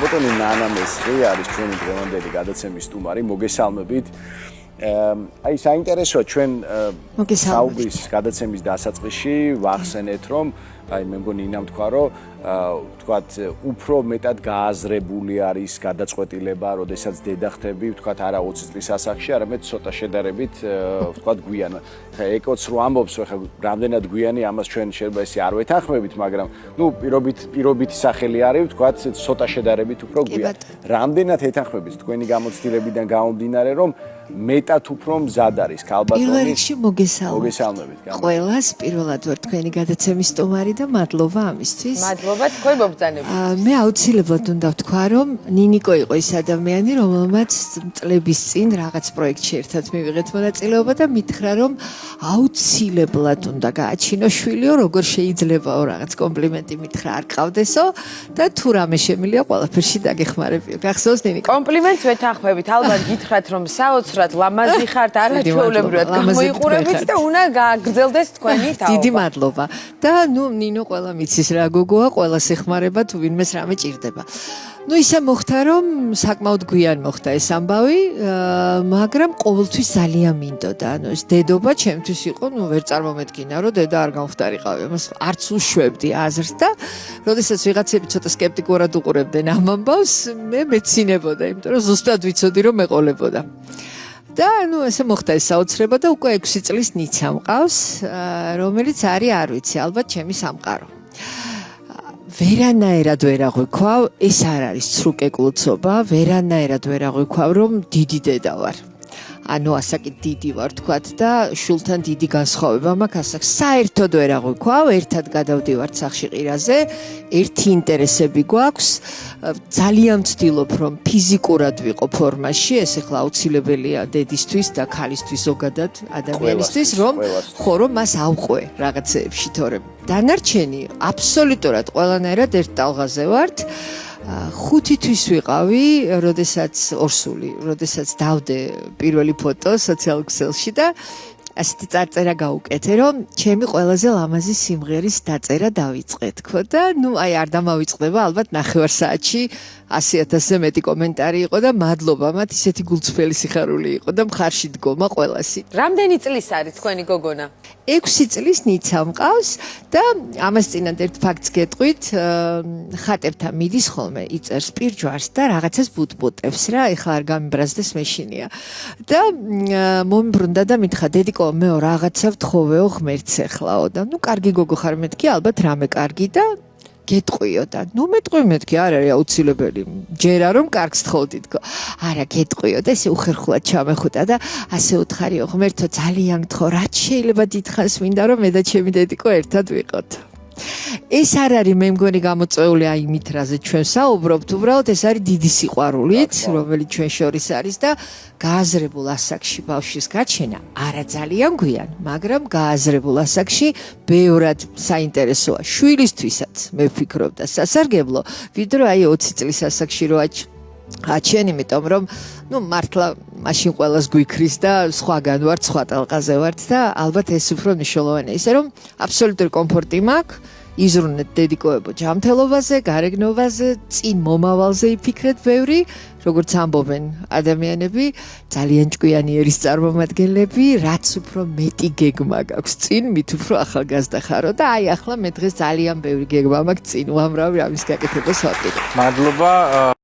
ბატონი ნანა მესხი არის ჩვენი დღევანდელი გადაცემის სტუმარი, მოგესალმებით. აი საინტერესოა ჩვენ საუბრის გადაცემის დასაწყისში ვახსენეთ, რომ აი მე მგონი ინამ თქვა, რომ ვთქვათ, უფრო მეტად გააზრებული არის გადაწყვეტილება, როდესაც დედა ხდები, ვთქვათ, არა 20 წლის ასაკში, არამედ ცოტა შედარებით, ვთქვათ, გვიან. ხა ეკოც რო ამბობს, ხა რამდენად გვიანი, ამას ჩვენ შეიძლება ესე არ ვეთანხმებით, მაგრამ ნუ პირობითი სახელი არის, ვთქვათ, ცოტა შედარებით უფრო გვიან. რამდენად ეთანხმებით თქვენი გამოცდილებიდან გამომდინარე, რომ მეტად უფრო მზად არის ქალბატონი. პირველ რიგში მოგესალმებით. ყველას პირველად ვარ თქვენი გადაცემის სტუმარი და მადლობა ამისთვის. მადლობა თქვენ მობრძანებით. მე აუცილებლად უნდა ვთქვა, რომ ნინიკო იყო ის ადამიანი, რომელმაც წლების წინ რაღაც პროექტში ერთად მივიღეთ მონაწილეობა და მითხრა, რომ აუცილებლად უნდა გააჩინო შვილიო, როგორ შეიძლებაო რაღაც კომპლიმენტი მითხრა არ ყავდესო და თუ რამე შემილია ყველაფერში დაგეხმარებიო. გახსოვს ნინიკო? კომპლიმენტს ვეთანხმებით, ალბათ გითხრათ, რომ საოცრად ლამაზი ხართ, არაჩვეულებრივად გამოიყურებით და უნდა გააგრძელდეს თქვენი თაობა. დიდი მადლობა. და ნუ ნინო ყველა მიცის რა გოგოა, ყველას ეხმარება თუ ვინმეს რამე ჭირდება. ნუ ისე მოხდა, რომ საკმაოდ გვიან მოხდა ეს ამბავი, მაგრამ ყოველთვის ძალიან მინდოდა. ანუ ეს დედობა ჩემთვის იყო, ნუ ვერ წარმომედგინა, რომ დედა არ გამხდარიყავი. ამას არც უშვებდი აზრს და როდესაც ვიღაცები ცოტა სკეპტიკურად უყურებდნენ ამ ამბავს, მე მეცინებოდა, იმიტომ რომ ზუსტად ვიცოდი, რომ მეყოლებოდა. და ნუ ესე მოხდა ეს საოცრება და უკვე 6 წლის ნიცა მყავს, რომელიც არის არ ვიცი, ალბათ ჩემი სამყარო. ვერანაირად ვერ აღვიქვავ, ეს არ არის ცრუკეკლუცობა, ვერანაირად ვერ აღვიქვავ, რომ დიდი დედა ვარ. ანუ ასაკით დიდი ვარ თქვათ და შულთან დიდი განსხვავება მაქვს ასაკს. საერთოდ ვერ აღვიქვავ, ერთად გადავდივართ სახში ყირაზე, ერთი ინტერესები გვაქვს. ძალიან ვცდილობ, რომ ფიზიკურად ვიყო ფორმაში, ეს ახლა აუცილებელია დედისთვის და ქალისთვის ზოგადად ადამიანისთვის, რომ მას ავყვე რაღაცეებში, თორემ დანარჩენი აბსოლუტურად ყველანაირად ერთ ტალღაზე ვართ. 5 თვის ვიყავი, როდესაც დავდე პირველი ფოტო სოციალურ ქსელში და ასეთი წარწერა გავუკეთე, რომ ჩემი ყველაზე ლამაზი სიმღერის დაწერა დავიწყე თქო და ნუ აი არ დამავიწყდება, ალბათ 9 საათში 100,000-ზე მეტი კომენტარი იყო და მადლობა მათ, ისეთი გულწრფელი სიხარული იყო და მხარში დგომა ყველასი. რამდენი წლის არის თქვენი გოგონა? 6 წლის ნიცა მყავს და ამას წინათ ერთ ფაქტს გეტყვით, ხატებთან მიდის ხოლმე, იწერს პირჯვარს და რაღაცას ბუტბუტებს რა, ეხლა არ გამიბრაზდეს მეშინია. და მომიბრუნდა და მითხრა, დედიკო, მეო რაღაცა ვთხოვეო ღმერთს ეხლაო და ნუ კარგი გოგო ხარ მეთქი, ალბათ რამე კარგი და გეტყვიო და ნუ მეტყვი მეთქი, არ არის აუცილებელი. ჯერა რომ კარგს თხოვდი თქო. არა, გეტყვიო და ესე უხერხულად ჩამეხუტა და ასე უთხარიო, ღმერთო, ძალიან გთხოვ, რაც შეიძლება დიდხანს მინდა რომ მე და ჩემი დედიკო ერთად ვიყოთ. ეს არ არის მე მგონი გამოწვეული აი იმით, რაზე ჩვენ საუბრობთ, უბრალოდ ეს არის დიდი სიყვარულით, რომელიც ჩვენ შორის არის და გააზრებულ ასაკში ბავშვის გაჩენა არა ძალიან გვიან, მაგრამ გააზრებულ ასაკში ბევრად საინტერესოა შვილისთვისაც, მე ვფიქრობ და სასარგებლო, ვიდრე აი 20 წლის ასაკში რო აჩენ, იმიტომ რომ ნუ მართლა მაშინ ყველას გვიქრის და სხვაგან ვართ, სხვა ტალღაზე ვართ და ალბათ ეს უფრო მნიშვნელოვანია. ისე რომ აბსოლუტური კომფორტი მაქვს, იზრუნეთ დედიკოებო ჯანმრთელობაზე, გარეგნობაზე, წინ მომავალზე იფიქრეთ ბევრი, როგორც ამბობენ ადამიანები, ძალიან ჭკვიანი ერის წარმომადგენლები, რაც უფრო მეტი გეგმა გაქვს წინ, მით უფრო ახალგაზრდა ხარო და აი ახლა მე დღეს ძალიან ბევრი გეგმა მაქვს წინ, უამრავი ამის გაკეთებას ვაპირებ. მადლობა.